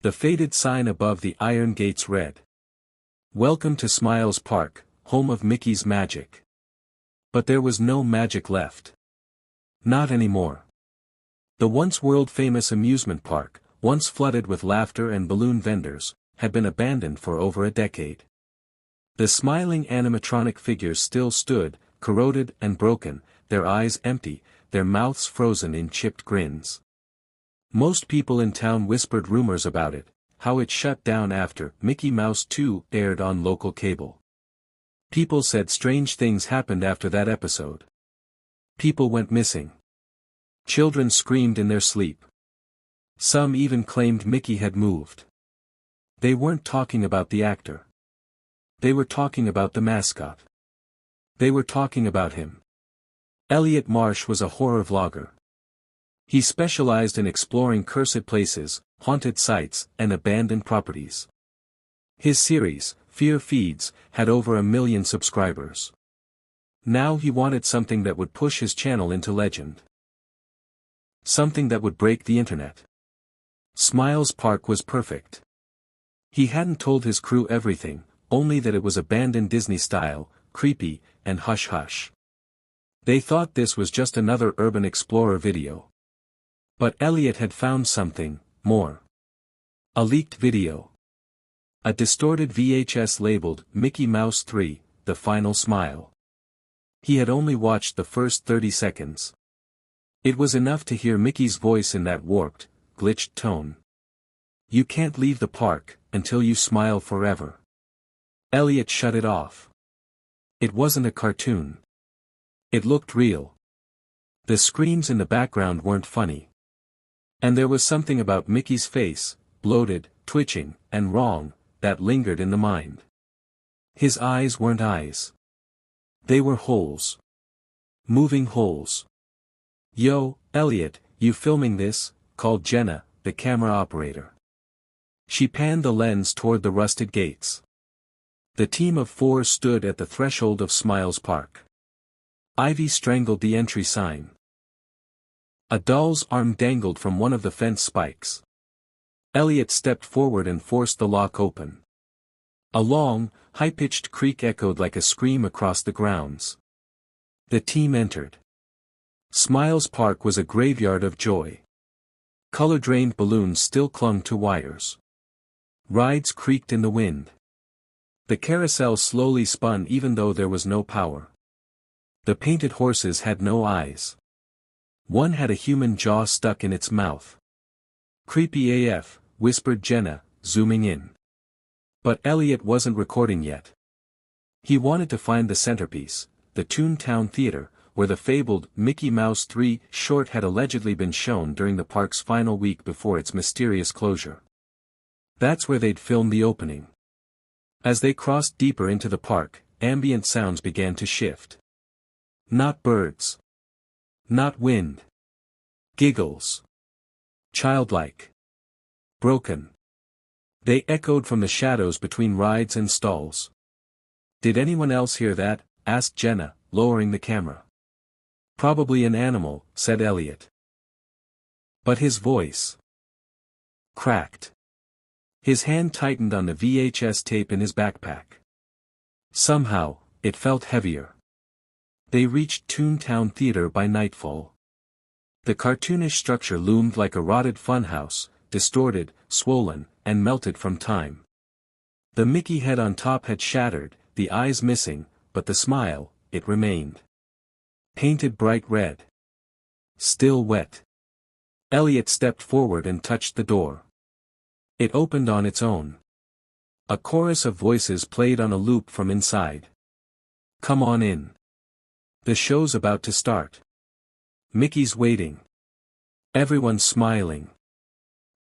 The faded sign above the iron gates read, "Welcome to Smiles Park, home of Mickey's magic." But there was no magic left. Not anymore. The once world-famous amusement park, once flooded with laughter and balloon vendors, had been abandoned for over a decade. The smiling animatronic figures still stood, corroded and broken, their eyes empty, their mouths frozen in chipped grins. Most people in town whispered rumors about it, how it shut down after Mickey Mouse 2 aired on local cable. People said strange things happened after that episode. People went missing. Children screamed in their sleep. Some even claimed Mickey had moved. They weren't talking about the actor. They were talking about the mascot. They were talking about him. Elliot Marsh was a horror vlogger. He specialized in exploring cursed places, haunted sites, and abandoned properties. His series, Fear Feeds, had over 1 million subscribers. Now he wanted something that would push his channel into legend. Something that would break the internet. Smiles Park was perfect. He hadn't told his crew everything, only that it was abandoned Disney-style, creepy, and hush-hush. They thought this was just another Urban Explorer video. But Elliot had found something more. A leaked video. A distorted VHS labeled Mickey Mouse 3, The Final Smile. He had only watched the first 30 seconds. It was enough to hear Mickey's voice in that warped, glitched tone. "You can't leave the park, until you smile forever." Elliot shut it off. It wasn't a cartoon. It looked real. The screams in the background weren't funny. And there was something about Mickey's face, bloated, twitching, and wrong, that lingered in the mind. His eyes weren't eyes. They were holes. Moving holes. "Yo, Elliot, you filming this?" called Jenna, the camera operator. She panned the lens toward the rusted gates. The team of 4 stood at the threshold of Smiles Park. Ivy strangled the entry sign. A doll's arm dangled from one of the fence spikes. Elliot stepped forward and forced the lock open. A long, high-pitched creak echoed like a scream across the grounds. The team entered. Smiles Park was a graveyard of joy. Color-drained balloons still clung to wires. Rides creaked in the wind. The carousel slowly spun even though there was no power. The painted horses had no eyes. One had a human jaw stuck in its mouth. "Creepy AF," whispered Jenna, zooming in. But Elliot wasn't recording yet. He wanted to find the centerpiece, the Toontown Theater, where the fabled Mickey Mouse 3 short had allegedly been shown during the park's final week before its mysterious closure. That's where they'd filmed the opening. As they crossed deeper into the park, ambient sounds began to shift. Not birds. Not wind. Giggles. Childlike. Broken. They echoed from the shadows between rides and stalls. "Did anyone else hear that?" asked Jenna, lowering the camera. "Probably an animal," said Elliot. But his voice cracked. His hand tightened on the VHS tape in his backpack. Somehow, it felt heavier. They reached Toontown Theater by nightfall. The cartoonish structure loomed like a rotted funhouse, distorted, swollen, and melted from time. The Mickey head on top had shattered, the eyes missing, but the smile, it remained. Painted bright red. Still wet. Elliot stepped forward and touched the door. It opened on its own. A chorus of voices played on a loop from inside. "Come on in. The show's about to start. Mickey's waiting." Everyone's smiling.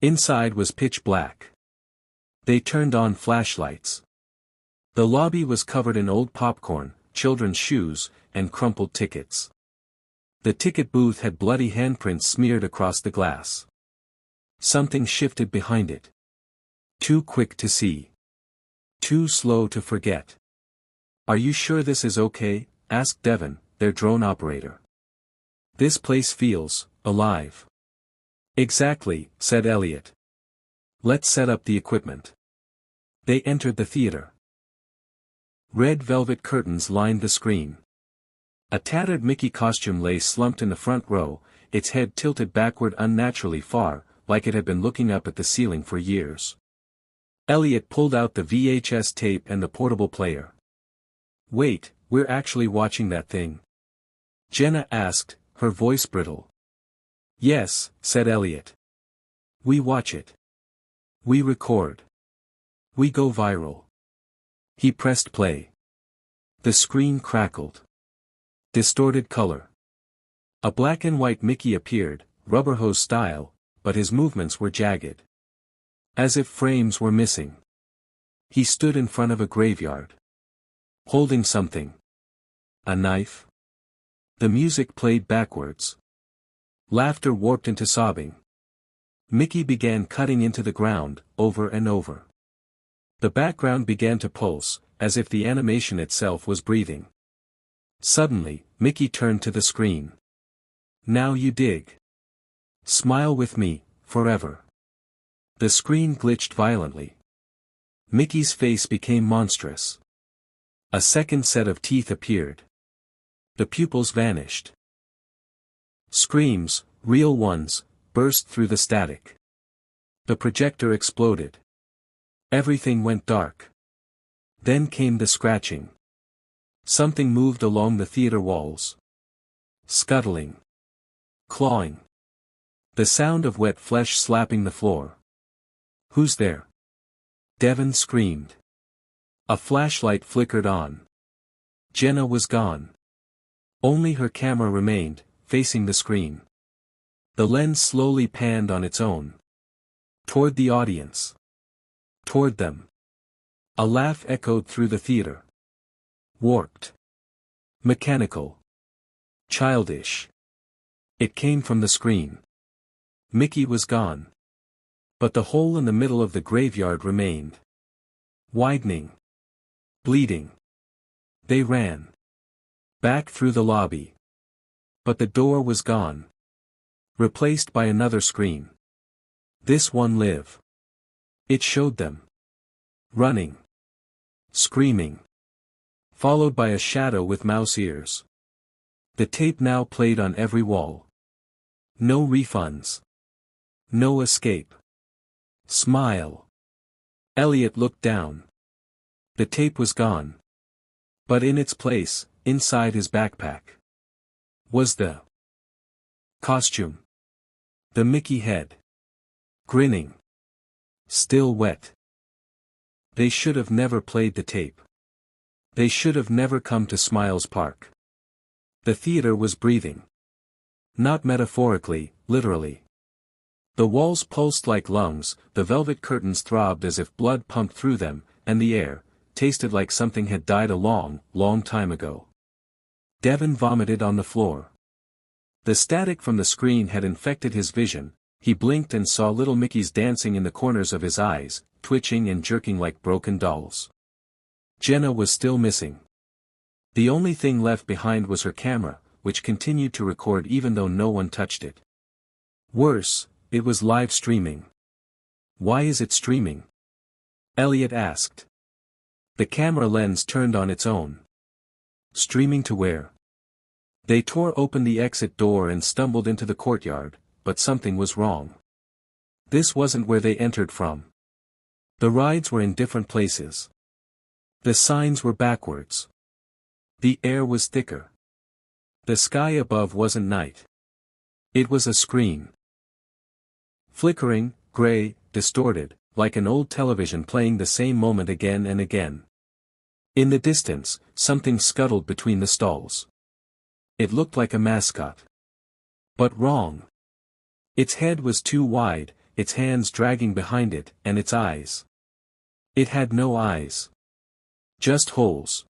Inside was pitch black. They turned on flashlights. The lobby was covered in old popcorn, children's shoes, and crumpled tickets. The ticket booth had bloody handprints smeared across the glass. Something shifted behind it. Too quick to see. Too slow to forget. "Are you sure this is okay?" asked Devin, their drone operator. "This place feels alive." "Exactly," said Elliot. Let's set up the equipment. They entered the theater. Red velvet curtains lined the screen. A tattered Mickey costume lay slumped in the front row, its head tilted backward unnaturally far, like it had been looking up at the ceiling for years. Elliot pulled out the VHS tape and the portable player. "Wait, we're actually watching that thing?" Jenna asked, her voice brittle. "Yes," said Elliot. "We watch it. We record. We go viral." He pressed play. The screen crackled. Distorted color. A black and white Mickey appeared, rubber hose style, but his movements were jagged. As if frames were missing. He stood in front of a graveyard. Holding something. A knife? The music played backwards. Laughter warped into sobbing. Mickey began cutting into the ground, over and over. The background began to pulse, as if the animation itself was breathing. Suddenly, Mickey turned to the screen. "Now you dig. Smile with me, forever." The screen glitched violently. Mickey's face became monstrous. A second set of teeth appeared. The pupils vanished. Screams, real ones, burst through the static. The projector exploded. Everything went dark. Then came the scratching. Something moved along the theater walls. Scuttling. Clawing. The sound of wet flesh slapping the floor. "Who's there?" Devon screamed. A flashlight flickered on. Jenna was gone. Only her camera remained, facing the screen. The lens slowly panned on its own. Toward the audience. Toward them. A laugh echoed through the theater. Warped. Mechanical. Childish. It came from the screen. Mickey was gone. But the hole in the middle of the graveyard remained. Widening. Bleeding. They ran. Back through the lobby. But the door was gone. Replaced by another screen. This one live. It showed them. Running. Screaming. Followed by a shadow with mouse ears. The tape now played on every wall. No refunds. No escape. Smile. Elliot looked down. The tape was gone. But in its place, inside his backpack, was the costume. The Mickey head. Grinning. Still wet. They should have never played the tape. They should have never come to Smiles Park. The theater was breathing. Not metaphorically, literally. The walls pulsed like lungs, the velvet curtains throbbed as if blood pumped through them, and the air tasted like something had died a long, long time ago. Devon vomited on the floor. The static from the screen had infected his vision. He blinked and saw little Mickeys dancing in the corners of his eyes, twitching and jerking like broken dolls. Jenna was still missing. The only thing left behind was her camera, which continued to record even though no one touched it. Worse, it was live streaming. "Why is it streaming?" Elliot asked. The camera lens turned on its own. Streaming to where? They tore open the exit door and stumbled into the courtyard, but something was wrong. This wasn't where they entered from. The rides were in different places. The signs were backwards. The air was thicker. The sky above wasn't night. It was a screen. Flickering, gray, distorted, like an old television playing the same moment again and again. In the distance, something scuttled between the stalls. It looked like a mascot. But wrong. Its head was too wide, its hands dragging behind it, and its eyes. It had no eyes. Just holes.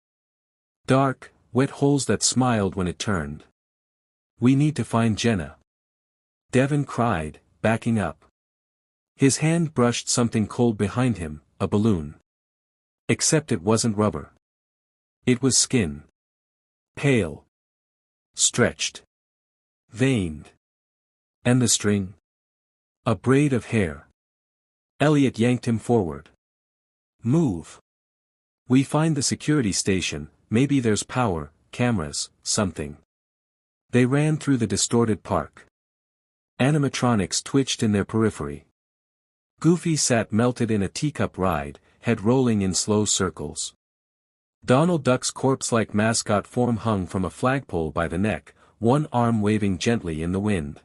Dark, wet holes that smiled when it turned. "We need to find Jenna," Devon cried, backing up. His hand brushed something cold behind him, a balloon. Except it wasn't rubber. It was skin. Pale. Stretched. Veined. And the string? A braid of hair. Elliot yanked him forward. Move. We find the security station, maybe there's power, cameras, something. They ran through the distorted park. Animatronics twitched in their periphery. Goofy sat melted in a teacup ride, head rolling in slow circles. Donald Duck's corpse-like mascot form hung from a flagpole by the neck, one arm waving gently in the wind.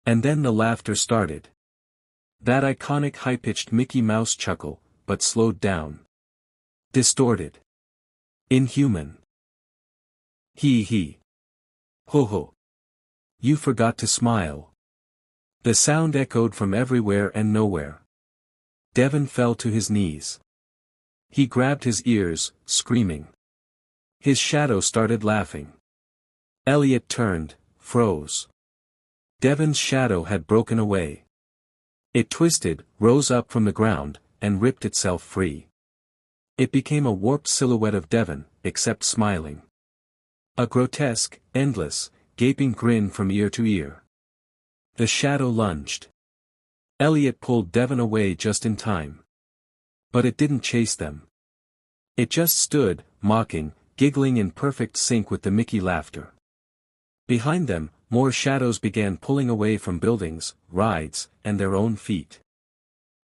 And then the laughter started. That iconic high-pitched Mickey Mouse chuckle, but slowed down. Distorted. Inhuman. Hee. Ho ho. You forgot to smile. The sound echoed from everywhere and nowhere. Devin fell to his knees. He grabbed his ears, screaming. His shadow started laughing. Elliot turned, froze. Devin's shadow had broken away. It twisted, rose up from the ground, and ripped itself free. It became a warped silhouette of Devin, except smiling. A grotesque, endless, gaping grin from ear to ear. The shadow lunged. Elliot pulled Devin away just in time. But it didn't chase them. It just stood, mocking, giggling in perfect sync with the Mickey laughter. Behind them, more shadows began pulling away from buildings, rides, and their own feet.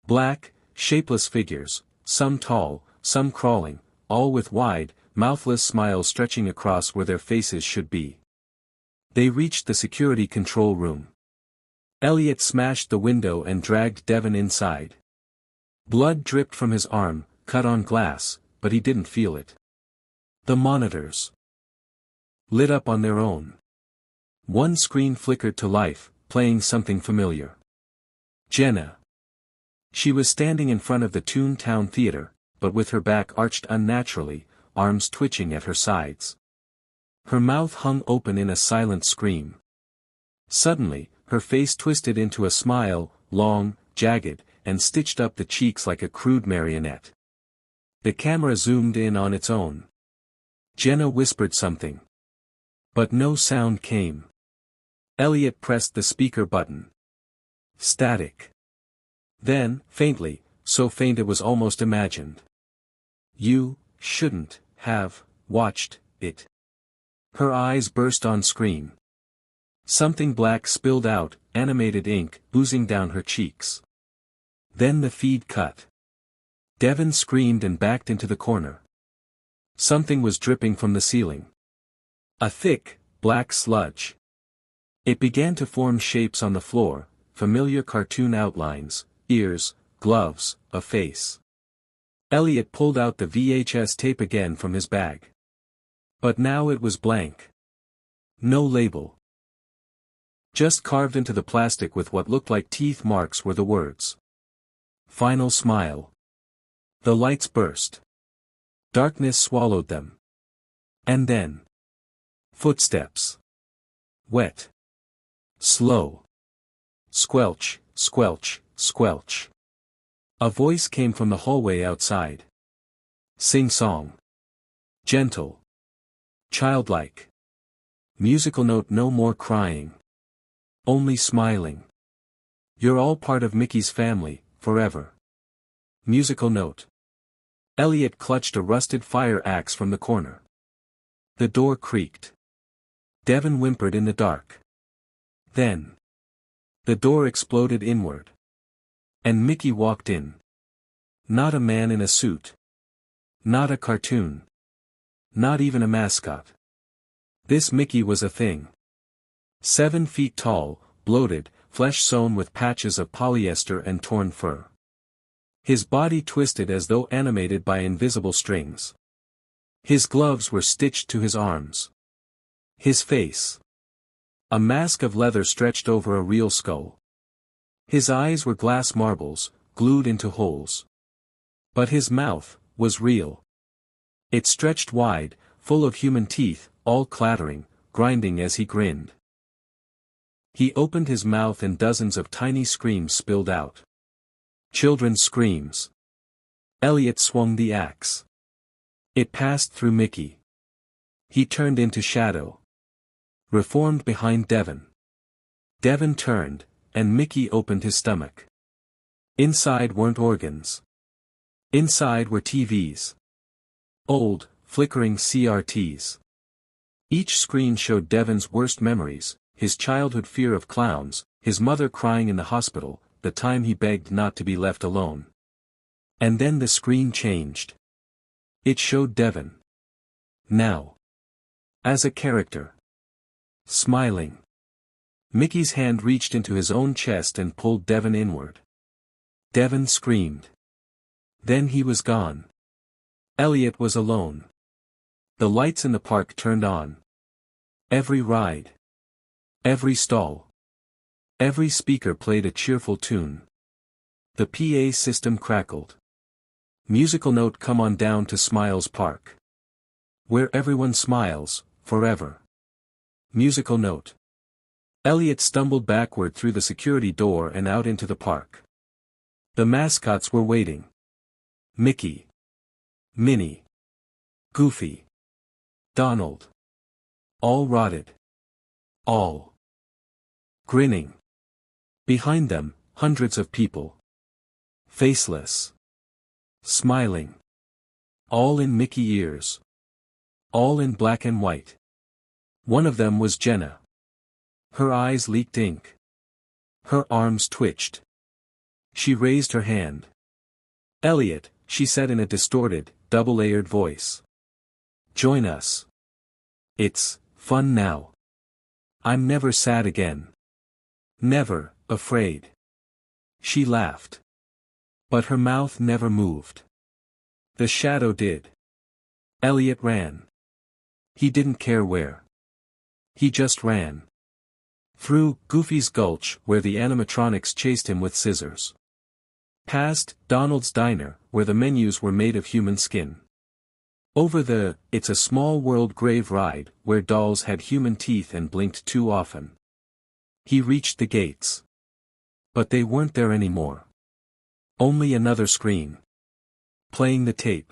Black, shapeless figures, some tall, some crawling, all with wide, mouthless smiles stretching across where their faces should be. They reached the security control room. Elliot smashed the window and dragged Devin inside. Blood dripped from his arm, cut on glass, but he didn't feel it. The monitors lit up on their own. One screen flickered to life, playing something familiar. Jenna. She was standing in front of the Toontown Theater, but with her back arched unnaturally, arms twitching at her sides. Her mouth hung open in a silent scream. Suddenly, her face twisted into a smile, long, jagged, and stitched up the cheeks like a crude marionette. The camera zoomed in on its own. Jenna whispered something. But no sound came. Elliot pressed the speaker button. Static. Then, faintly, so faint it was almost imagined. You shouldn't have watched it. Her eyes burst on screen. Something black spilled out, animated ink, oozing down her cheeks. Then the feed cut. Devin screamed and backed into the corner. Something was dripping from the ceiling. A thick, black sludge. It began to form shapes on the floor, familiar cartoon outlines, ears, gloves, a face. Elliot pulled out the VHS tape again from his bag. But now it was blank. No label. Just carved into the plastic with what looked like teeth marks were the words. Final smile. The lights burst. Darkness swallowed them. And then. Footsteps. Wet. Slow. Squelch, squelch, squelch. A voice came from the hallway outside. Sing-song. Gentle. Childlike. Musical note: no more crying. Only smiling. You're all part of Mickey's family, forever. Musical note. Elliot clutched a rusted fire axe from the corner. The door creaked. Devin whimpered in the dark. Then. The door exploded inward. And Mickey walked in. Not a man in a suit. Not a cartoon. Not even a mascot. This Mickey was a thing. 7 feet tall, bloated, flesh sewn with patches of polyester and torn fur. His body twisted as though animated by invisible strings. His gloves were stitched to his arms. His face. A mask of leather stretched over a real skull. His eyes were glass marbles, glued into holes. But his mouth was real. It stretched wide, full of human teeth, all clattering, grinding as he grinned. He opened his mouth and dozens of tiny screams spilled out. Children's screams. Elliot swung the axe. It passed through Mickey. He turned into shadow. Reformed behind Devin. Devin turned, and Mickey opened his stomach. Inside weren't organs. Inside were TVs. Old, flickering CRTs. Each screen showed Devon's worst memories, his childhood fear of clowns, his mother crying in the hospital, the time he begged not to be left alone. And then the screen changed. It showed Devon. Now. As a character. Smiling. Mickey's hand reached into his own chest and pulled Devon inward. Devon screamed. Then he was gone. Elliot was alone. The lights in the park turned on. Every ride. Every stall. Every speaker played a cheerful tune. The PA system crackled. Musical note, come on down to Smiles Park. Where everyone smiles, forever. Musical note. Elliot stumbled backward through the security door and out into the park. The mascots were waiting. Mickey. Minnie. Goofy. Donald. All rotted. All. Grinning. Behind them, hundreds of people. Faceless. Smiling. All in Mickey ears. All in black and white. One of them was Jenna. Her eyes leaked ink. Her arms twitched. She raised her hand. Elliot, she said in a distorted, double-layered voice. Join us. It's fun now. I'm never sad again. Never afraid. She laughed. But her mouth never moved. The shadow did. Elliot ran. He didn't care where. He just ran. Through Goofy's Gulch, where the animatronics chased him with scissors. Past Donald's Diner, where the menus were made of human skin. Over the It's a Small World grave ride, where dolls had human teeth and blinked too often. He reached the gates. But they weren't there anymore. Only another screen. Playing the tape.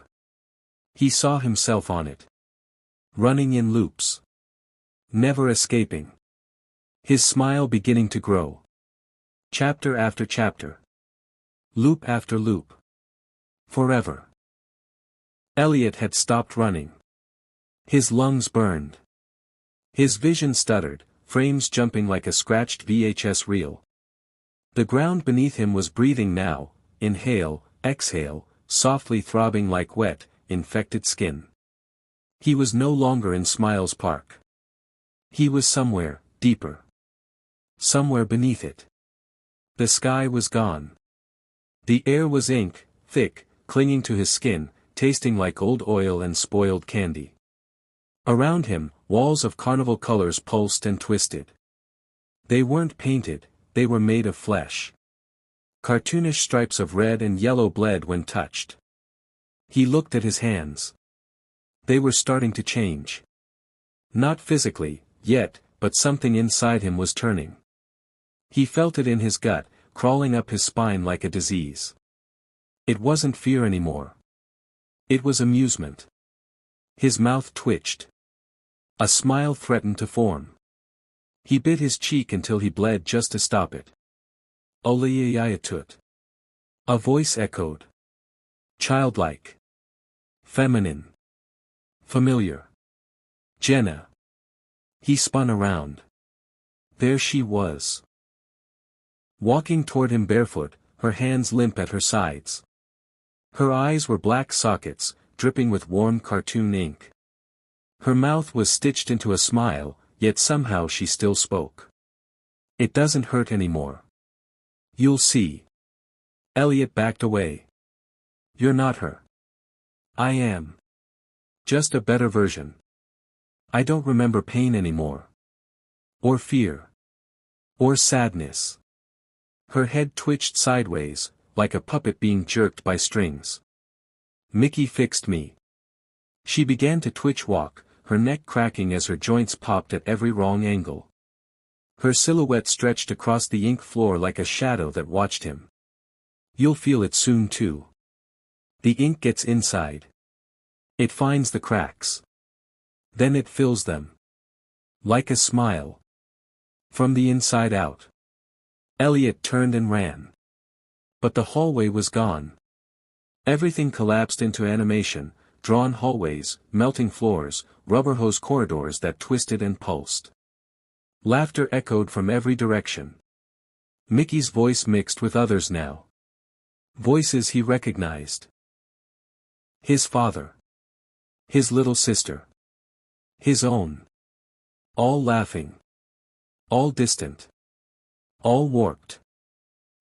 He saw himself on it. Running in loops. Never escaping. His smile beginning to grow. Chapter after chapter. Loop after loop. Forever. Elliot had stopped running. His lungs burned. His vision stuttered, frames jumping like a scratched VHS reel. The ground beneath him was breathing now, inhale, exhale, softly throbbing like wet, infected skin. He was no longer in Smiles Park. He was somewhere, deeper. Somewhere beneath it. The sky was gone. The air was ink, thick, clinging to his skin, tasting like old oil and spoiled candy. Around him, walls of carnival colors pulsed and twisted. They weren't painted, they were made of flesh. Cartoonish stripes of red and yellow bled when touched. He looked at his hands. They were starting to change. Not physically, yet, but something inside him was turning. He felt it in his gut, crawling up his spine like a disease. It wasn't fear anymore. It was amusement. His mouth twitched. A smile threatened to form. He bit his cheek until he bled just to stop it. Oliyayatut. A voice echoed. Childlike. Feminine. Familiar. Jenna. He spun around. There she was. Walking toward him barefoot, her hands limp at her sides. Her eyes were black sockets, dripping with warm cartoon ink. Her mouth was stitched into a smile, yet somehow she still spoke. It doesn't hurt anymore. You'll see. Elliot backed away. You're not her. I am. Just a better version. I don't remember pain anymore. Or fear. Or sadness. Her head twitched sideways, like a puppet being jerked by strings. Mickey fixed me. She began to twitch walk, her neck cracking as her joints popped at every wrong angle. Her silhouette stretched across the ink floor like a shadow that watched him. You'll feel it soon too. The ink gets inside. It finds the cracks. Then it fills them. Like a smile. From the inside out. Elliot turned and ran. But the hallway was gone. Everything collapsed into animation, drawn hallways, melting floors, rubber hose corridors that twisted and pulsed. Laughter echoed from every direction. Mickey's voice mixed with others now. Voices he recognized. His father. His little sister. His own. All laughing. All distant. All warped.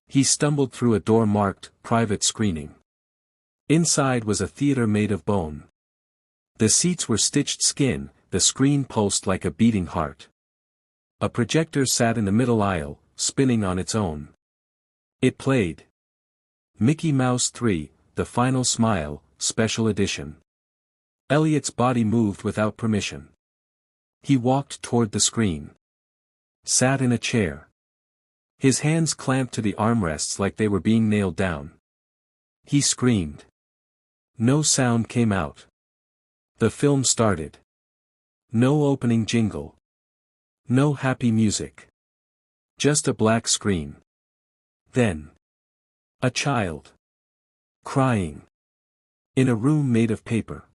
He stumbled through a door marked, "Private Screening." Inside was a theater made of bone. The seats were stitched skin, the screen pulsed like a beating heart. A projector sat in the middle aisle, spinning on its own. It played Mickey Mouse 3, The Final Smile, Special Edition. Elliot's body moved without permission. He walked toward the screen. Sat in a chair. His hands clamped to the armrests like they were being nailed down. He screamed. No sound came out. The film started. No opening jingle. No happy music. Just a black screen. Then. A child. Crying. In a room made of paper.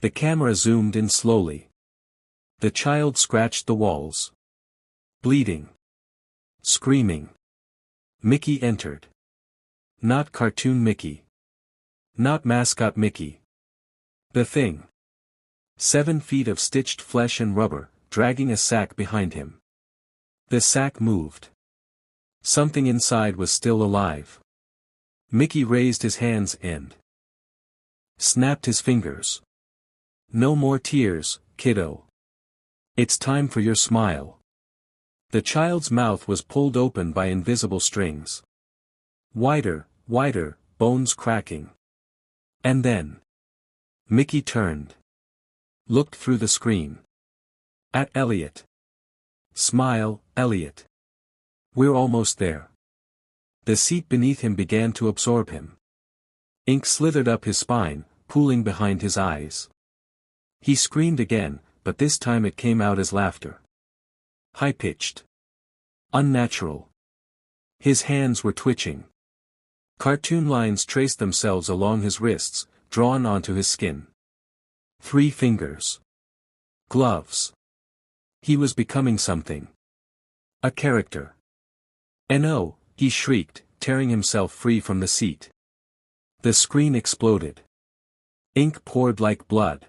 The camera zoomed in slowly. The child scratched the walls. Bleeding. Screaming. Mickey entered. Not cartoon Mickey. Not mascot Mickey. The Thing. 7 feet of stitched flesh and rubber, dragging a sack behind him. The sack moved. Something inside was still alive. Mickey raised his hands and snapped his fingers. No more tears, kiddo. It's time for your smile. The child's mouth was pulled open by invisible strings. Wider, wider, bones cracking. And then. Mickey turned. Looked through the screen. At Elliot. Smile, Elliot. We're almost there. The seat beneath him began to absorb him. Ink slithered up his spine, pooling behind his eyes. He screamed again, but this time it came out as laughter. High-pitched. Unnatural. His hands were twitching. Cartoon lines traced themselves along his wrists, drawn onto his skin. 3 fingers. Gloves. He was becoming something. A character. "No!" he shrieked, tearing himself free from the seat. The screen exploded. Ink poured like blood.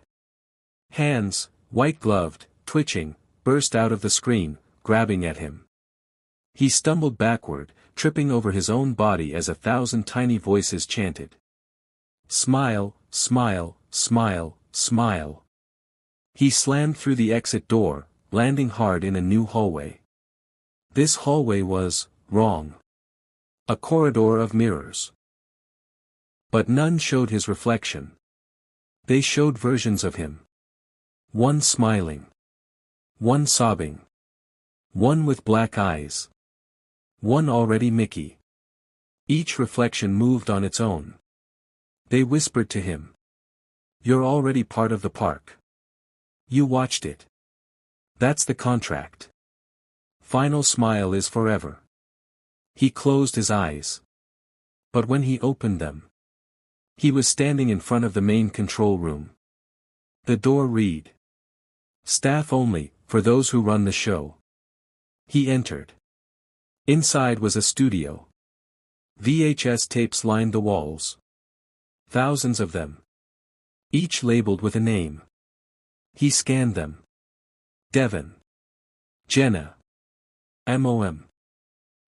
Hands, white-gloved, twitching, burst out of the screen, grabbing at him. He stumbled backward, tripping over his own body as 1,000 tiny voices chanted. Smile, smile, smile, smile. He slammed through the exit door, landing hard in a new hallway. This hallway was wrong. A corridor of mirrors. But none showed his reflection. They showed versions of him. One smiling. One sobbing. One with black eyes. One already Mickey. Each reflection moved on its own. They whispered to him. You're already part of the park. You watched it. That's the contract. Final Smile is forever. He closed his eyes. But when he opened them, he was standing in front of the main control room. The door read. Staff only, for those who run the show. He entered. Inside was a studio. VHS tapes lined the walls. Thousands of them. Each labeled with a name. He scanned them. Devin. Jenna. MOM.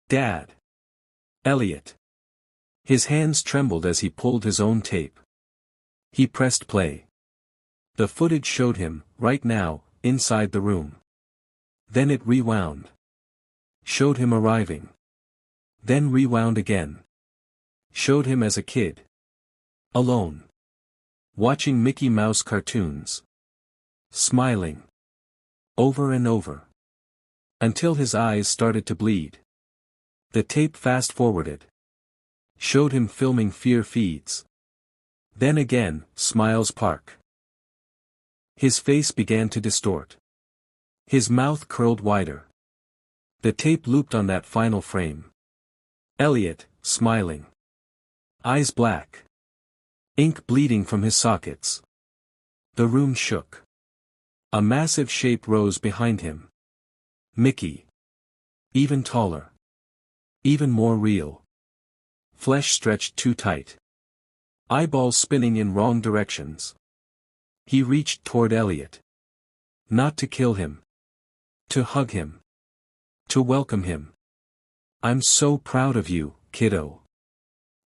Dad. Elliot. His hands trembled as he pulled his own tape. He pressed play. The footage showed him, right now, inside the room. Then it rewound. Showed him arriving. Then rewound again. Showed him as a kid. Alone. Watching Mickey Mouse cartoons. Smiling. Over and over. Until his eyes started to bleed. The tape fast-forwarded. Showed him filming Fear Feeds. Then again, Smiles Park. His face began to distort. His mouth curled wider. The tape looped on that final frame. Elliot, smiling. Eyes black. Ink bleeding from his sockets. The room shook. A massive shape rose behind him. Mickey. Even taller. Even more real. Flesh stretched too tight. Eyeballs spinning in wrong directions. He reached toward Elliot. Not to kill him. To hug him. To welcome him. "I'm so proud of you, kiddo.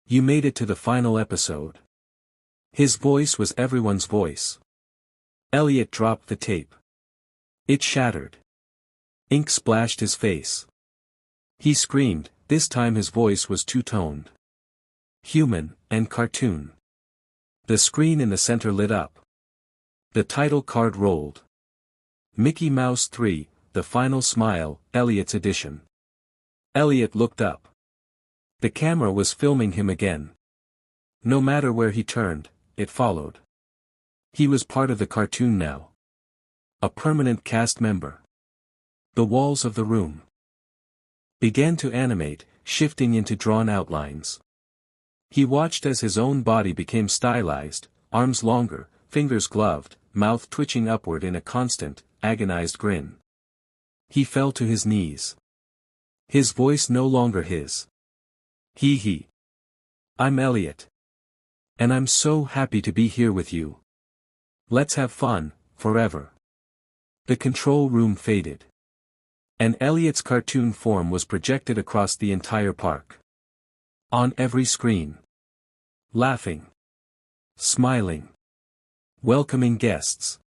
You made it to the final episode." His voice was everyone's voice. Elliot dropped the tape. It shattered. Ink splashed his face. He screamed, this time his voice was two-toned. Human, and cartoon. The screen in the center lit up. The title card rolled. Mickey Mouse 3, The Final Smile, Elliot's edition. Elliot looked up. The camera was filming him again. No matter where he turned, it followed. He was part of the cartoon now. A permanent cast member. The walls of the room began to animate, shifting into drawn outlines. He watched as his own body became stylized, arms longer, fingers gloved, mouth twitching upward in a constant, agonized grin. He fell to his knees. His voice no longer his. He. "I'm Elliot. And I'm so happy to be here with you. Let's have fun, forever." The control room faded. And Elliot's cartoon form was projected across the entire park. On every screen. Laughing. Smiling. Welcoming guests.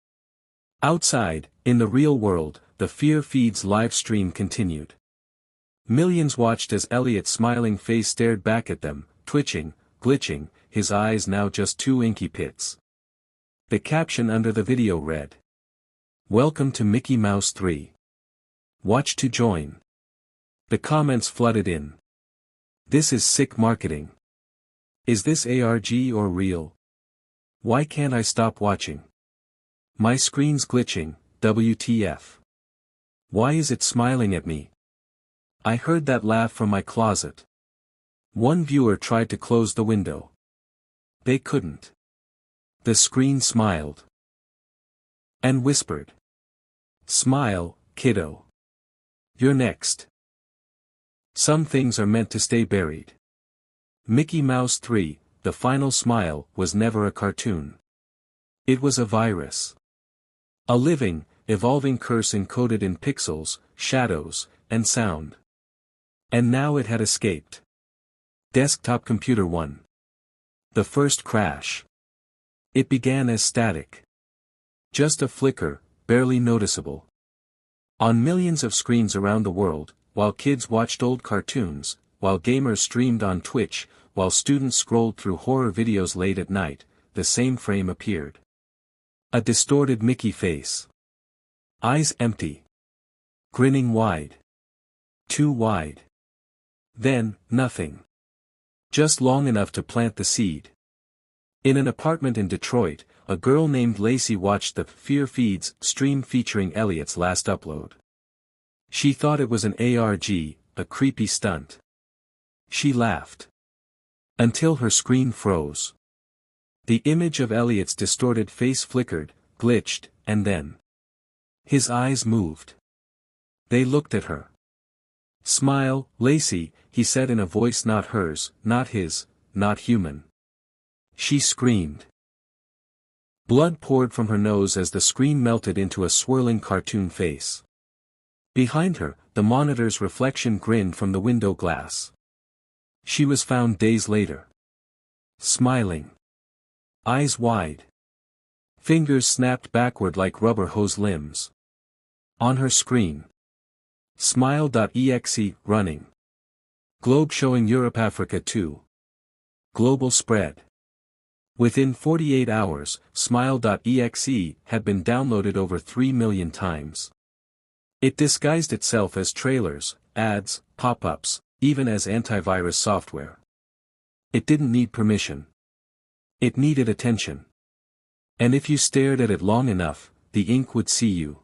Outside, in the real world, the Fear Feeds live stream continued. Millions watched as Elliot's smiling face stared back at them, twitching, glitching, his eyes now just two inky pits. The caption under the video read, "Welcome to Mickey Mouse 3. Watch to join." The comments flooded in. "This is sick marketing. Is this ARG or real? Why can't I stop watching? My screen's glitching, WTF. Why is it smiling at me? I heard that laugh from my closet." One viewer tried to close the window. They couldn't. The screen smiled. And whispered. "Smile, kiddo. You're next." Some things are meant to stay buried. Mickey Mouse 3, The Final Smile, was never a cartoon. It was a virus. A living, evolving curse encoded in pixels, shadows, and sound. And now it had escaped. Desktop Computer 1. The first crash. It began as static. Just a flicker, barely noticeable. On millions of screens around the world, while kids watched old cartoons, while gamers streamed on Twitch, while students scrolled through horror videos late at night, the same frame appeared. A distorted Mickey face. Eyes empty. Grinning wide. Too wide. Then, nothing. Just long enough to plant the seed. In an apartment in Detroit, a girl named Lacey watched the Fear Feeds stream featuring Elliot's last upload. She thought it was an ARG, a creepy stunt. She laughed. Until her screen froze. The image of Elliot's distorted face flickered, glitched, and then his eyes moved. They looked at her. "Smile, Lacey," he said in a voice not hers, not his, not human. She screamed. Blood poured from her nose as the screen melted into a swirling cartoon face. Behind her, the monitor's reflection grinned from the window glass. She was found days later. Smiling. Eyes wide. Fingers snapped backward like rubber hose limbs. On her screen. Smile.exe, running. Globe showing Europe Africa 2. Global spread. Within 48 hours, Smile.exe had been downloaded over 3 million times. It disguised itself as trailers, ads, pop-ups, even as antivirus software. It didn't need permission. It needed attention. And if you stared at it long enough, the ink would see you.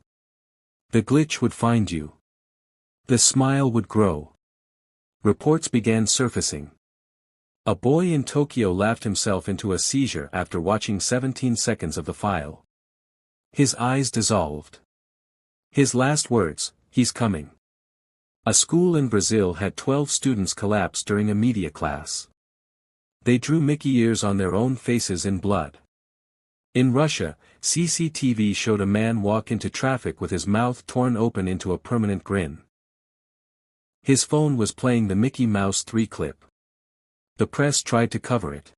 The glitch would find you. The smile would grow. Reports began surfacing. A boy in Tokyo laughed himself into a seizure after watching 17 seconds of the file. His eyes dissolved. His last words, "He's coming." A school in Brazil had 12 students collapse during a media class. They drew Mickey ears on their own faces in blood. In Russia, CCTV showed a man walk into traffic with his mouth torn open into a permanent grin. His phone was playing the Mickey Mouse 3 clip. The press tried to cover it.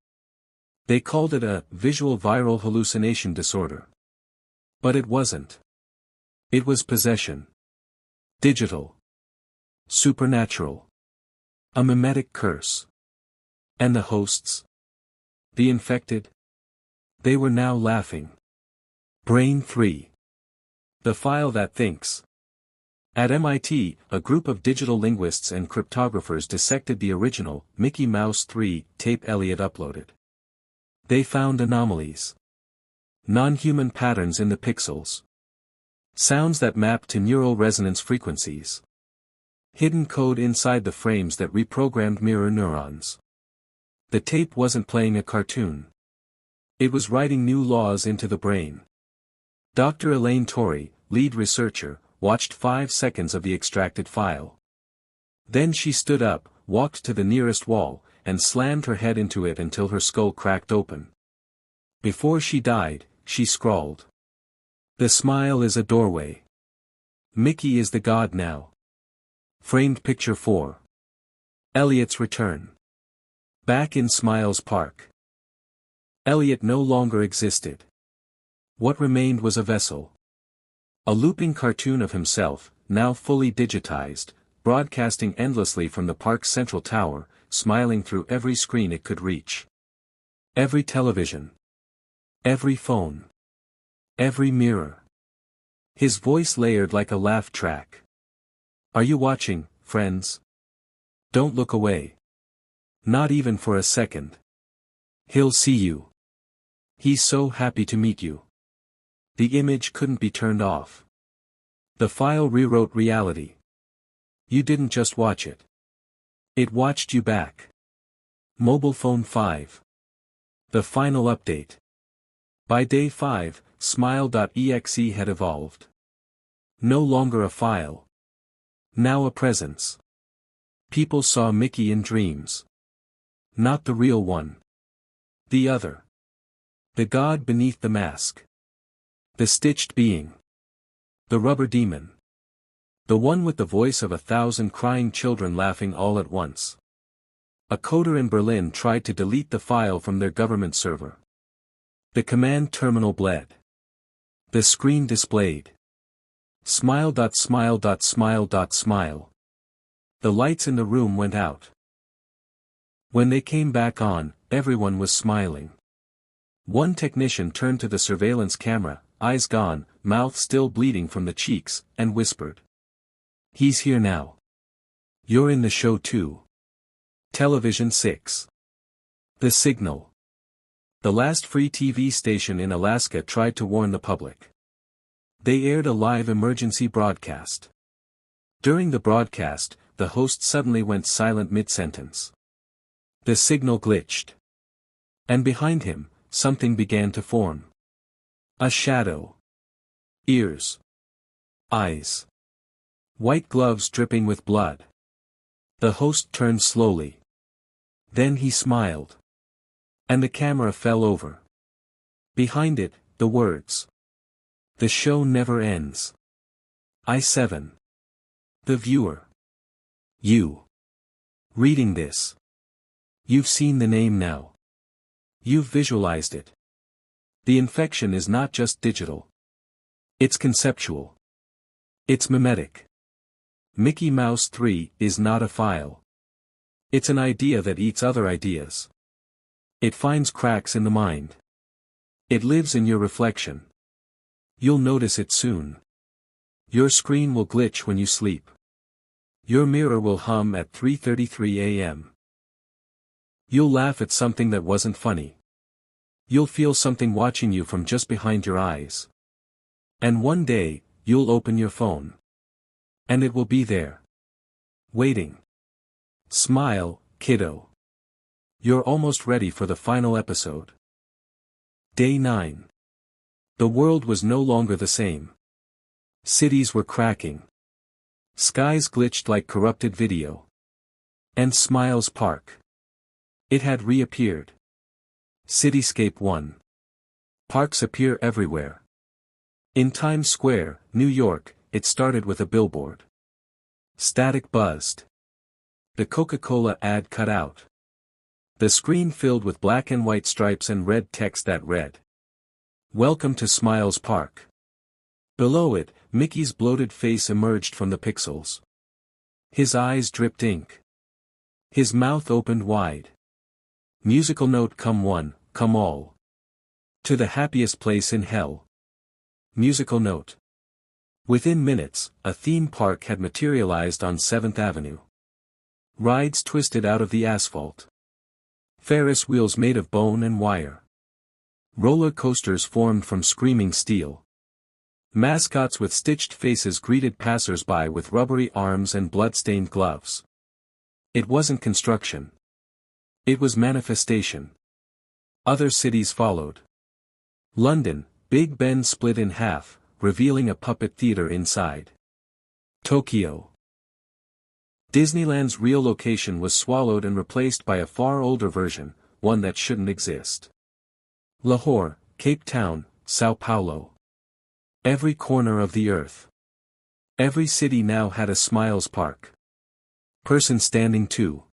They called it a visual viral hallucination disorder. But it wasn't. It was possession. Digital. Supernatural. A mimetic curse. And the hosts? The infected? They were now laughing. Brain 3. The file that thinks. At MIT, a group of digital linguists and cryptographers dissected the original Mickey Mouse 3 tape Elliot uploaded. They found anomalies. Non-human patterns in the pixels. Sounds that map to neural resonance frequencies. Hidden code inside the frames that reprogrammed mirror neurons. The tape wasn't playing a cartoon. It was writing new laws into the brain. Dr. Elaine Torrey, lead researcher, watched 5 seconds of the extracted file. Then she stood up, walked to the nearest wall, and slammed her head into it until her skull cracked open. Before she died, she scrawled. "The smile is a doorway. Mickey is the god now." Framed picture 4. Elliot's return. Back in Smiles Park. Elliot no longer existed. What remained was a vessel. A looping cartoon of himself, now fully digitized, broadcasting endlessly from the park's central tower, smiling through every screen it could reach. Every television. Every phone. Every mirror. His voice layered like a laugh track. "Are you watching, friends? Don't look away. Not even for a second. He'll see you. He's so happy to meet you." The image couldn't be turned off. The file rewrote reality. You didn't just watch it. It watched you back. Mobile phone 5. The final update. By day 5, Smile.exe had evolved. No longer a file. Now a presence. People saw Mickey in dreams. Not the real one. The other. The god beneath the mask. The stitched being. The rubber demon. The one with the voice of 1,000 crying children laughing all at once. A coder in Berlin tried to delete the file from their government server. The command terminal bled. The screen displayed. Smile.smile.smile.smile. The lights in the room went out. When they came back on, everyone was smiling. One technician turned to the surveillance camera, eyes gone, mouth still bleeding from the cheeks, and whispered. "He's here now. You're in the show too." Television 6. The Signal. The last free TV station in Alaska tried to warn the public. They aired a live emergency broadcast. During the broadcast, the host suddenly went silent mid-sentence. The signal glitched. And behind him, something began to form. A shadow. Ears. Eyes. White gloves dripping with blood. The host turned slowly. Then he smiled. And the camera fell over. Behind it, the words. "The show never ends. I-7. The viewer. You. Reading this. You've seen the name now. You've visualized it. The infection is not just digital. It's conceptual. It's mimetic. Mickey Mouse 3 is not a file. It's an idea that eats other ideas. It finds cracks in the mind. It lives in your reflection. You'll notice it soon. Your screen will glitch when you sleep. Your mirror will hum at 3:33 a.m. You'll laugh at something that wasn't funny. You'll feel something watching you from just behind your eyes. And one day, you'll open your phone. And it will be there. Waiting. Smile, kiddo. You're almost ready for the final episode. Day 9. The world was no longer the same. Cities were cracking. Skies glitched like corrupted video. And Smiles Park. It had reappeared. Cityscape 1. Parks appear everywhere. In Times Square, New York, it started with a billboard. Static buzzed. The Coca-Cola ad cut out. The screen filled with black and white stripes and red text that read, "Welcome to Smiles Park." Below it, Mickey's bloated face emerged from the pixels. His eyes dripped ink. His mouth opened wide. Musical note: come one, come all. To the happiest place in hell. Musical note. Within minutes, a theme park had materialized on 7th Avenue. Rides twisted out of the asphalt. Ferris wheels made of bone and wire. Roller coasters formed from screaming steel. Mascots with stitched faces greeted passers-by with rubbery arms and blood-stained gloves. It wasn't construction. It was manifestation. Other cities followed. London, Big Ben split in half, revealing a puppet theater inside. Tokyo. Disneyland's real location was swallowed and replaced by a far older version, one that shouldn't exist. Lahore, Cape Town, Sao Paulo. Every corner of the earth. Every city now had a Smiles Park. Person standing too.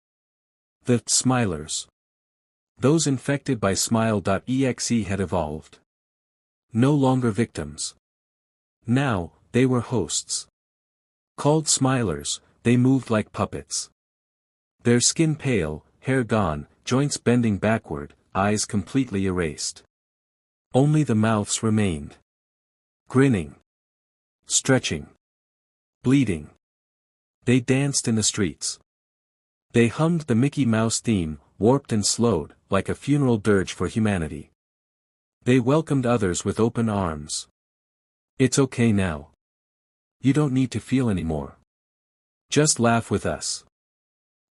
The Smilers. Those infected by Smile.exe had evolved. No longer victims. Now, they were hosts. Called Smilers, they moved like puppets. Their skin pale, hair gone, joints bending backward, eyes completely erased. Only the mouths remained. Grinning. Stretching. Bleeding. They danced in the streets. They hummed the Mickey Mouse theme, warped and slowed, like a funeral dirge for humanity. They welcomed others with open arms. It's okay now. You don't need to feel anymore. Just laugh with us.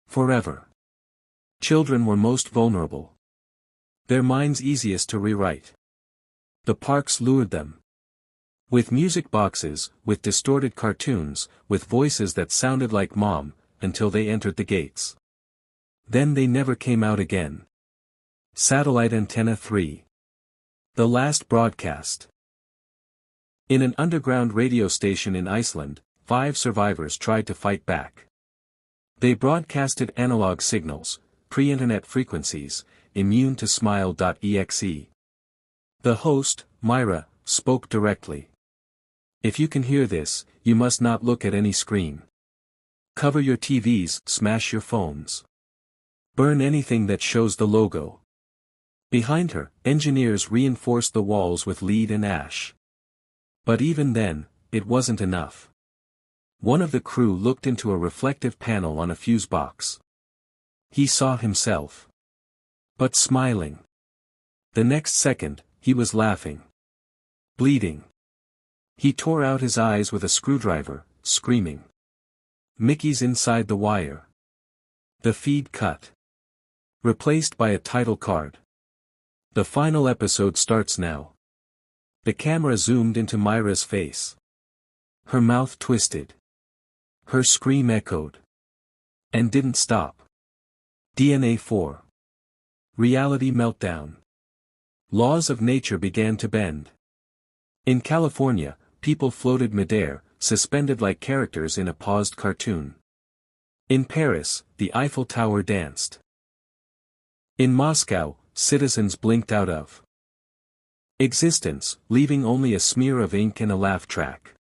Forever. Children were most vulnerable. Their minds easiest to rewrite. The parks lured them. With music boxes, with distorted cartoons, with voices that sounded like mom, until they entered the gates. Then they never came out again. Satellite Antenna 3. The last broadcast. In an underground radio station in Iceland, 5 survivors tried to fight back. They broadcasted analog signals, pre-internet frequencies, immune to Smile.exe. The host, Myra, spoke directly. If you can hear this, you must not look at any screen. Cover your TVs, smash your phones. Burn anything that shows the logo. Behind her, engineers reinforced the walls with lead and ash. But even then, it wasn't enough. One of the crew looked into a reflective panel on a fuse box. He saw himself. But smiling. The next second, he was laughing. Bleeding. He tore out his eyes with a screwdriver, screaming. Mickey's inside the wire. The feed cut. Replaced by a title card. The final episode starts now. The camera zoomed into Myra's face. Her mouth twisted. Her scream echoed. And didn't stop. DNA 4. Reality meltdown. Laws of nature began to bend. In California, people floated midair, suspended like characters in a paused cartoon. In Paris, the Eiffel Tower danced. In Moscow, citizens blinked out of existence, leaving only a smear of ink and a laugh track.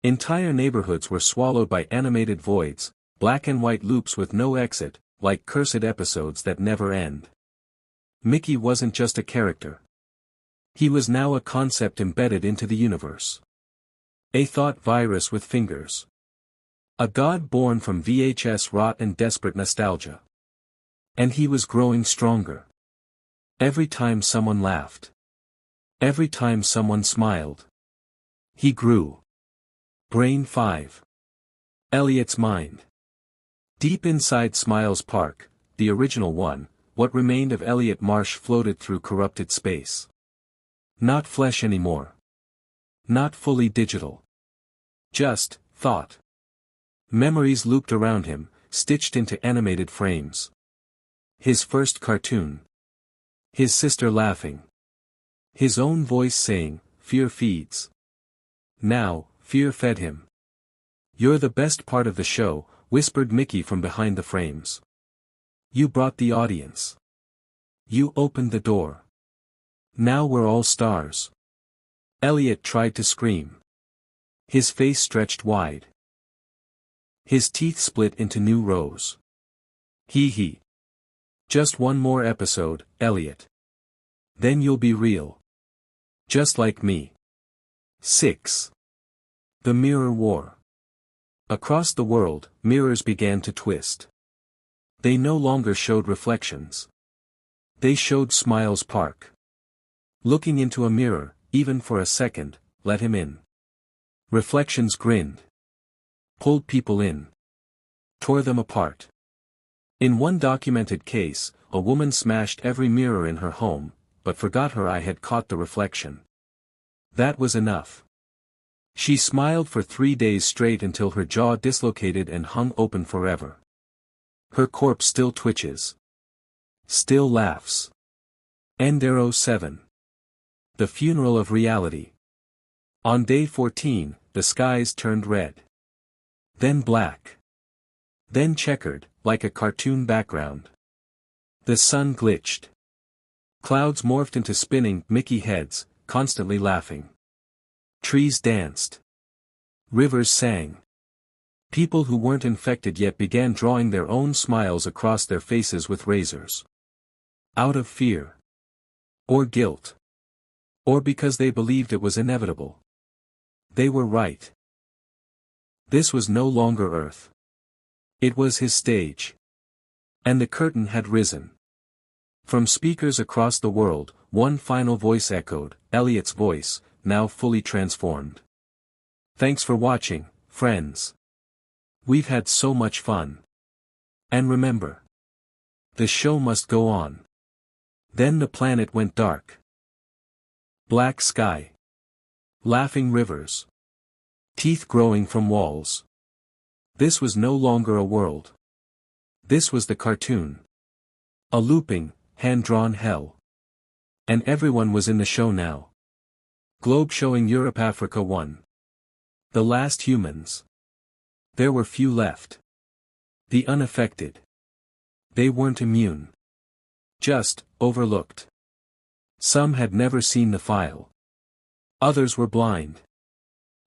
Entire neighborhoods were swallowed by animated voids, black and white loops with no exit, like cursed episodes that never end. Mickey wasn't just a character. He was now a concept embedded into the universe. A thought virus with fingers. A god born from VHS rot and desperate nostalgia. And he was growing stronger. Every time someone laughed. Every time someone smiled. He grew. Brain 5. Elliot's mind. Deep inside Smiles Park, the original one, what remained of Elliot Marsh floated through corrupted space. Not flesh anymore. Not fully digital. Just thought. Memories looped around him, stitched into animated frames. His first cartoon. His sister laughing. His own voice saying, "Fear feeds." Now, fear fed him. "You're the best part of the show," whispered Mickey from behind the frames. "You brought the audience. You opened the door. Now we're all stars." Elliot tried to scream. His face stretched wide. His teeth split into new rows. He. "Just one more episode, Elliot. Then you'll be real. Just like me." 6. The Mirror War. Across the world, mirrors began to twist. They no longer showed reflections. They showed Smiles Park. Looking into a mirror, even for a second, let him in. Reflections grinned. Pulled people in. Tore them apart. In one documented case, a woman smashed every mirror in her home, but forgot her eye had caught the reflection. That was enough. She smiled for 3 days straight until her jaw dislocated and hung open forever. Her corpse still twitches. Still laughs. Endero 7. The Funeral of Reality. On day 14, the skies turned red. Then black. Then checkered, like a cartoon background. The sun glitched. Clouds morphed into spinning Mickey heads, constantly laughing. Trees danced. Rivers sang. People who weren't infected yet began drawing their own smiles across their faces with razors. Out of fear. Or guilt. Or because they believed it was inevitable. They were right. This was no longer Earth. It was his stage. And the curtain had risen. From speakers across the world, one final voice echoed, Elliot's voice, now fully transformed. "Thanks for watching, friends. We've had so much fun. And remember. The show must go on." Then the planet went dark. Black sky. Laughing rivers. Teeth growing from walls. This was no longer a world. This was the cartoon. A looping, hand-drawn hell. And everyone was in the show now. Globe showing Europe Africa 1. The last humans. There were few left. The unaffected. They weren't immune. Just, overlooked. Some had never seen the file. Others were blind.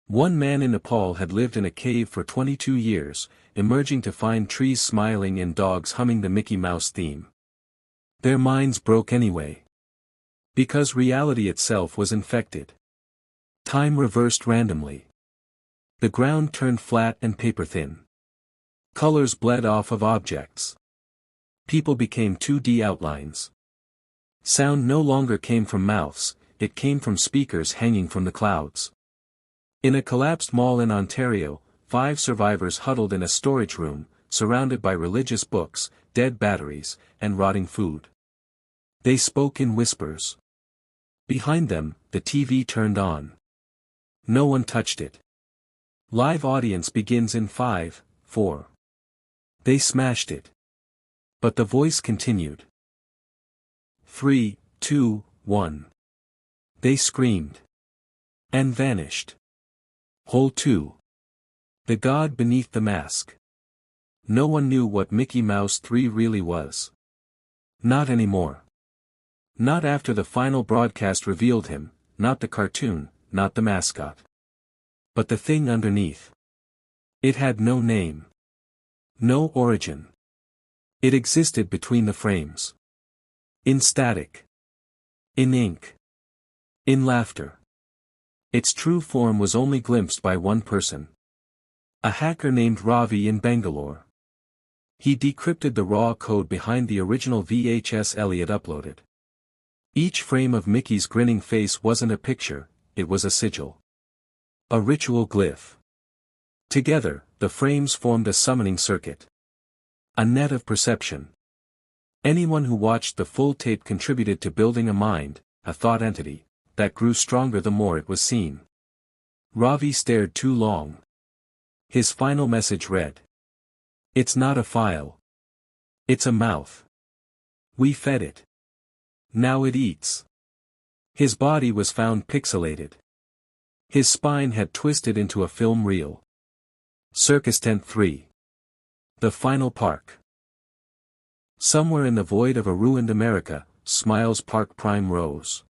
One man in Nepal had lived in a cave for 22 years, emerging to find trees smiling and dogs humming the Mickey Mouse theme. Their minds broke anyway. Because reality itself was infected. Time reversed randomly. The ground turned flat and paper-thin. Colors bled off of objects. People became 2D outlines. Sound no longer came from mouths, it came from speakers hanging from the clouds. In a collapsed mall in Ontario, 5 survivors huddled in a storage room, surrounded by religious books, dead batteries, and rotting food. They spoke in whispers. Behind them, the TV turned on. No one touched it. Live audience begins in 5, 4. They smashed it. But the voice continued. 3, 2, 1. They screamed. And vanished. Hole 2. The God beneath the mask. No one knew what Mickey Mouse 3 really was. Not anymore. Not after the final broadcast revealed him, not the cartoon, not the mascot. But the thing underneath. It had no name. No origin. It existed between the frames. In static. In ink. In laughter. Its true form was only glimpsed by one person. A hacker named Ravi in Bangalore. He decrypted the raw code behind the original VHS Elliot uploaded. Each frame of Mickey's grinning face wasn't a picture, it was a sigil. A ritual glyph. Together, the frames formed a summoning circuit. A net of perception. Anyone who watched the full tape contributed to building a mind, a thought entity, that grew stronger the more it was seen. Ravi stared too long. His final message read. It's not a file. It's a mouth. We fed it. Now it eats. His body was found pixelated. His spine had twisted into a film reel. Circus Tent 3. The Final Park. Somewhere in the void of a ruined America, Smiles Park Prime rose.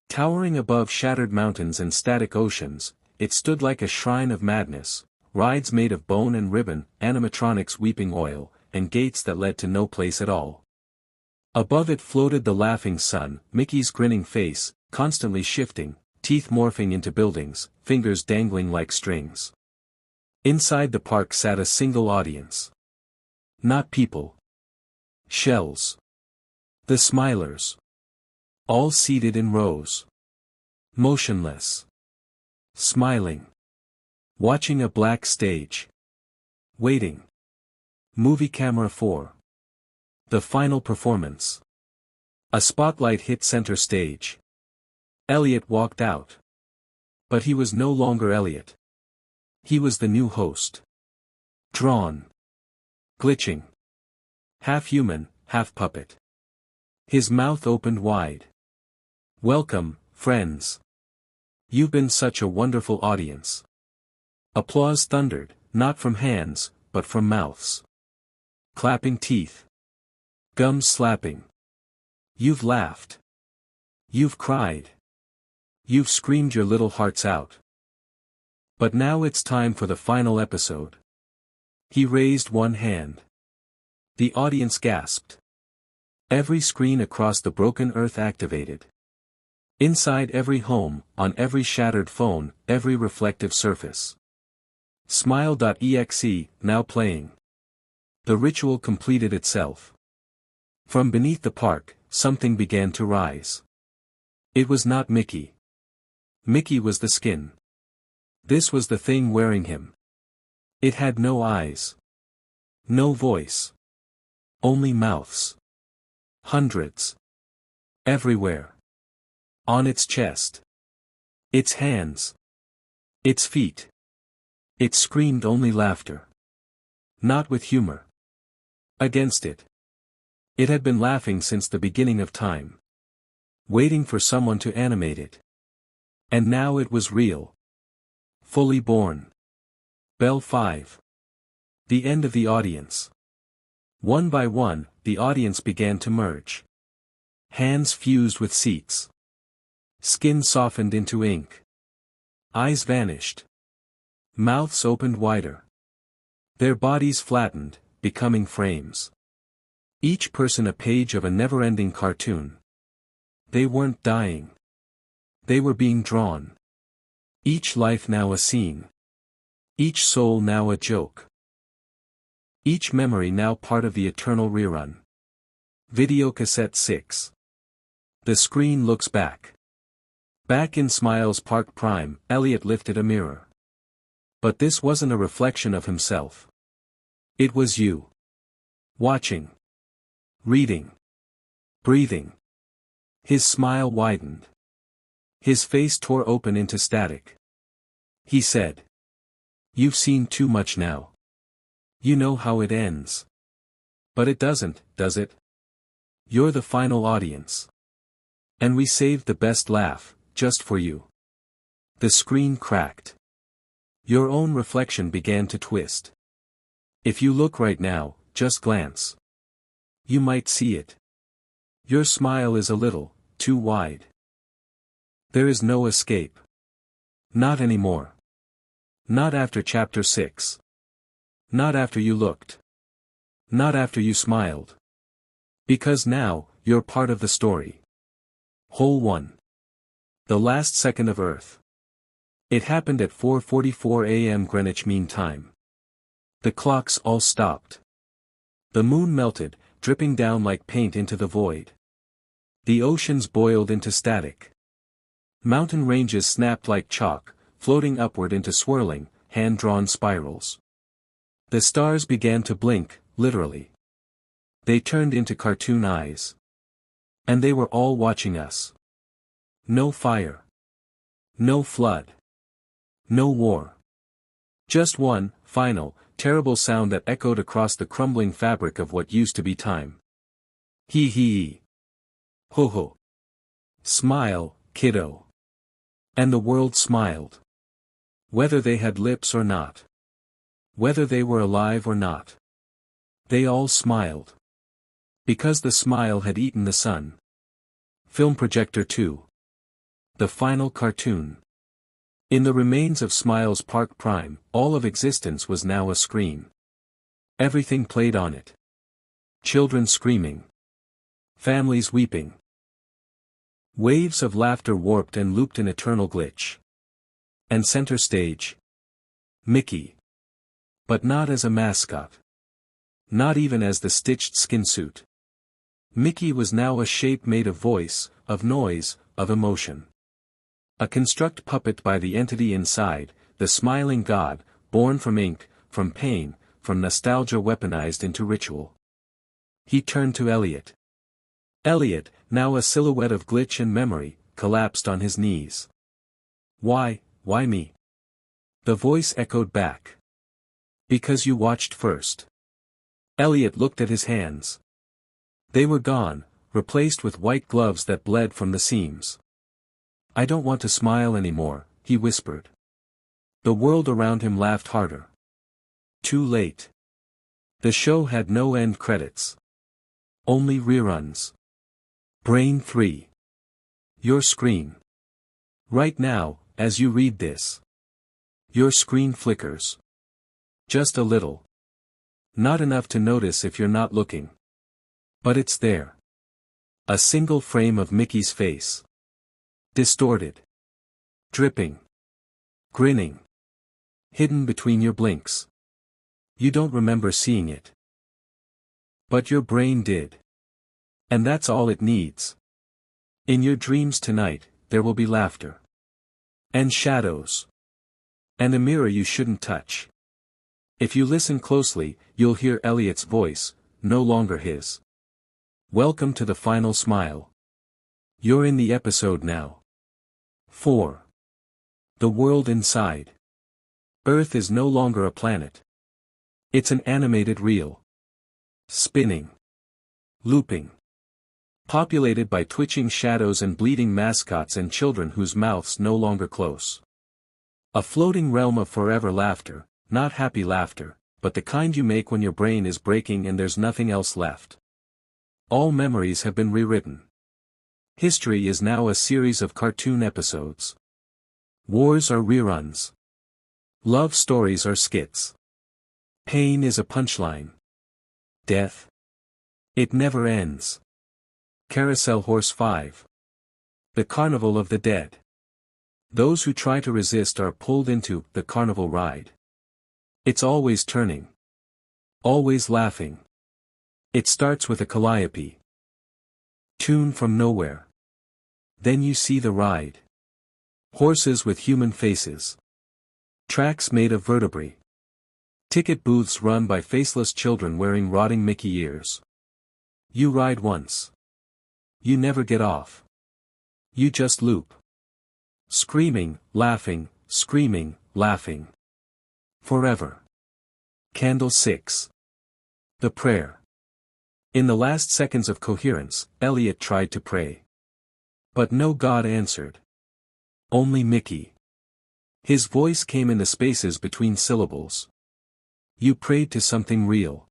Towering above shattered mountains and static oceans, it stood like a shrine of madness, rides made of bone and ribbon, animatronics weeping oil, and gates that led to no place at all. Above it floated the laughing sun, Mickey's grinning face, constantly shifting, teeth morphing into buildings, fingers dangling like strings. Inside the park sat a single audience. Not people. Shells. The Smilers. All seated in rows. Motionless. Smiling. Watching a black stage. Waiting. Movie Camera 4. The final performance. A spotlight hit center stage. Elliot walked out. But he was no longer Elliot. He was the new host. Drawn. Glitching. Half human, half puppet. His mouth opened wide. Welcome, friends. You've been such a wonderful audience. Applause thundered, not from hands, but from mouths. Clapping teeth. Gums slapping. You've laughed. You've cried. You've screamed your little hearts out. But now it's time for the final episode. He raised one hand. The audience gasped. Every screen across the broken earth activated. Inside every home, on every shattered phone, every reflective surface. Smile.exe, now playing. The ritual completed itself. From beneath the park, something began to rise. It was not Mickey. Mickey was the skin. This was the thing wearing him. It had no eyes. No voice. Only mouths. Hundreds. Everywhere. On its chest. Its hands. Its feet. It screamed only laughter. Not with humor. Against it. It had been laughing since the beginning of time. Waiting for someone to animate it. And now it was real. Fully born. Bell 5. The end of the audience. One by one, the audience began to merge. Hands fused with seats. Skin softened into ink. Eyes vanished. Mouths opened wider. Their bodies flattened, becoming frames. Each person a page of a never-ending cartoon. They weren't dying. They were being drawn. Each life now a scene. Each soul now a joke. Each memory now part of the eternal rerun. Videocassette 6. The screen looks back. Back in Smiles Park Prime, Elliot lifted a mirror. But this wasn't a reflection of himself. It was you. Watching. Reading. Breathing. His smile widened. His face tore open into static. He said. You've seen too much now. You know how it ends. But it doesn't, does it? You're the final audience. And we saved the best laugh, just for you. The screen cracked. Your own reflection began to twist. If you look right now, just glance. You might see it. Your smile is a little, too wide. There is no escape. Not anymore. Not after chapter 6. Not after you looked. Not after you smiled. Because now, you're part of the story. Whole 1. The last second of Earth. It happened at 4:44 a.m. Greenwich Mean Time. The clocks all stopped. The moon melted, dripping down like paint into the void. The oceans boiled into static. Mountain ranges snapped like chalk, floating upward into swirling, hand-drawn spirals. The stars began to blink, literally. They turned into cartoon eyes. And they were all watching us. No fire. No flood. No war. Just one, final, terrible sound that echoed across the crumbling fabric of what used to be time. Hee hee. Ho ho. Smile, kiddo. And the world smiled. Whether they had lips or not. Whether they were alive or not. They all smiled. Because the smile had eaten the sun. Film Projector 2. The final cartoon. In the remains of Smiles Park Prime, all of existence was now a screen. Everything played on it. Children screaming. Families weeping. Waves of laughter warped and looped in eternal glitch. And center stage. Mickey. But not as a mascot. Not even as the stitched skin suit. Mickey was now a shape made of voice, of noise, of emotion. A construct puppet by the entity inside, the smiling god, born from ink, from pain, from nostalgia weaponized into ritual. He turned to Elliot. Elliot, now a silhouette of glitch and memory, collapsed on his knees. Why me? The voice echoed back. Because you watched first. Elliot looked at his hands. They were gone, replaced with white gloves that bled from the seams. I don't want to smile anymore, he whispered. The world around him laughed harder. Too late. The show had no end credits. Only reruns. Brain 3. Your screen. Right now, as you read this. Your screen flickers. Just a little. Not enough to notice if you're not looking. But it's there. A single frame of Mickey's face. Distorted. Dripping. Grinning. Hidden between your blinks. You don't remember seeing it. But your brain did. And that's all it needs. In your dreams tonight, there will be laughter. And shadows. And a mirror you shouldn't touch. If you listen closely, you'll hear Elliot's voice, no longer his. Welcome to the final smile. You're in the episode now. 4. The world inside. Earth is no longer a planet. It's an animated reel. Spinning. Looping. Populated by twitching shadows and bleeding mascots and children whose mouths no longer close. A floating realm of forever laughter, not happy laughter, but the kind you make when your brain is breaking and there's nothing else left. All memories have been rewritten. History is now a series of cartoon episodes. Wars are reruns. Love stories are skits. Pain is a punchline. Death. It never ends. Carousel Horse 5. The Carnival of the Dead. Those who try to resist are pulled into the carnival ride. It's always turning. Always laughing. It starts with a calliope. Tune from nowhere. Then you see the ride. Horses with human faces. Tracks made of vertebrae. Ticket booths run by faceless children wearing rotting Mickey ears. You ride once. You never get off. You just loop. Screaming, laughing, screaming, laughing. Forever. Candle 6. The prayer. In the last seconds of coherence, Elliot tried to pray. But no God answered. Only Mickey. His voice came in the spaces between syllables. You prayed to something real.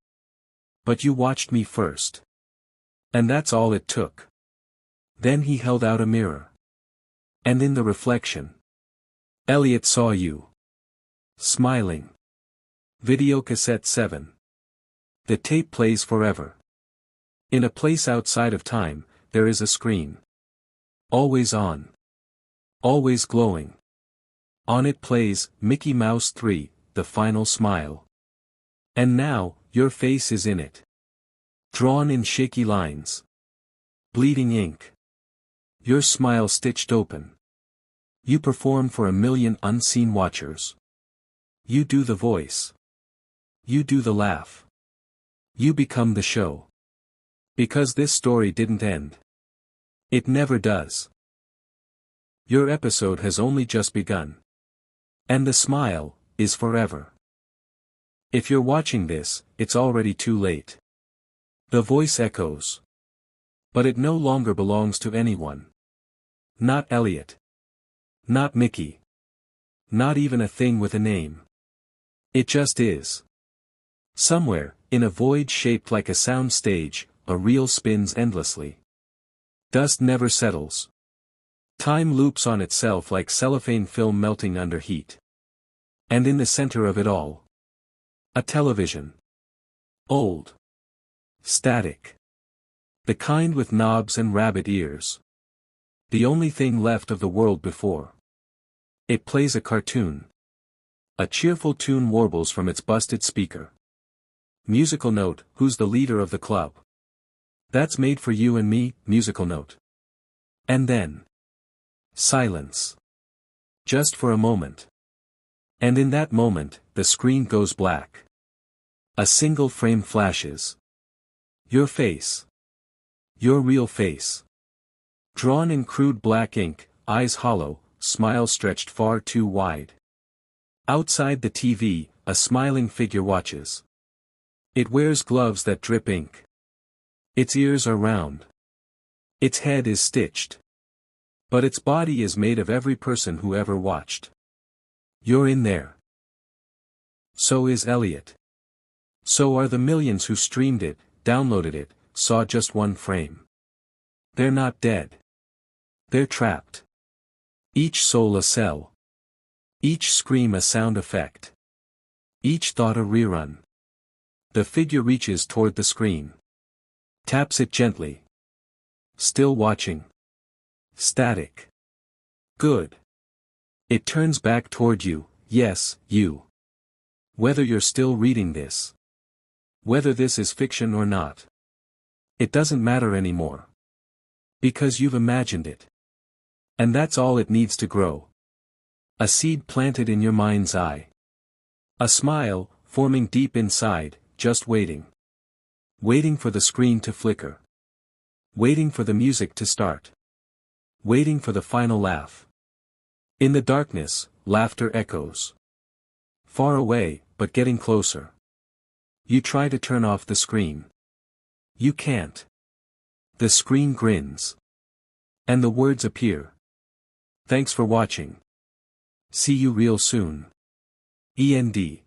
But you watched me first. And that's all it took. Then he held out a mirror. And in the reflection, Elliot saw you. Smiling. Videocassette 7. The tape plays forever. In a place outside of time, there is a screen. Always on. Always glowing. On it plays Mickey Mouse 3, The Final Smile. And now, your face is in it. Drawn in shaky lines. Bleeding ink. Your smile stitched open. You perform for a million unseen watchers. You do the voice. You do the laugh. You become the show. Because this story didn't end. It never does. Your episode has only just begun. And the smile is forever. If you're watching this, it's already too late. The voice echoes. But it no longer belongs to anyone. Not Elliot. Not Mickey. Not even a thing with a name. It just is. Somewhere, in a void shaped like a sound stage, a reel spins endlessly. Dust never settles. Time loops on itself like cellophane film melting under heat. And in the center of it all, a television. Old. Static. The kind with knobs and rabbit ears. The only thing left of the world before. It plays a cartoon. A cheerful tune warbles from its busted speaker. Musical note, who's the leader of the club? That's made for you and me, musical note. And then. Silence. Just for a moment. And in that moment, the screen goes black. A single frame flashes. Your face. Your real face. Drawn in crude black ink, eyes hollow, smile stretched far too wide. Outside the TV, a smiling figure watches. It wears gloves that drip ink. Its ears are round. Its head is stitched. But its body is made of every person who ever watched. You're in there. So is Elliot. So are the millions who streamed it, downloaded it, saw just one frame. They're not dead. They're trapped. Each soul a cell. Each scream a sound effect. Each thought a rerun. The figure reaches toward the screen. Taps it gently. Still watching. Static. Good. It turns back toward you, yes, you. Whether you're still reading this. Whether this is fiction or not. It doesn't matter anymore. Because you've imagined it. And that's all it needs to grow. A seed planted in your mind's eye. A smile, forming deep inside, just waiting. Waiting for the screen to flicker. Waiting for the music to start. Waiting for the final laugh. In the darkness, laughter echoes. Far away, but getting closer. You try to turn off the screen. You can't. The screen grins. And the words appear. Thanks for watching. See you real soon. END.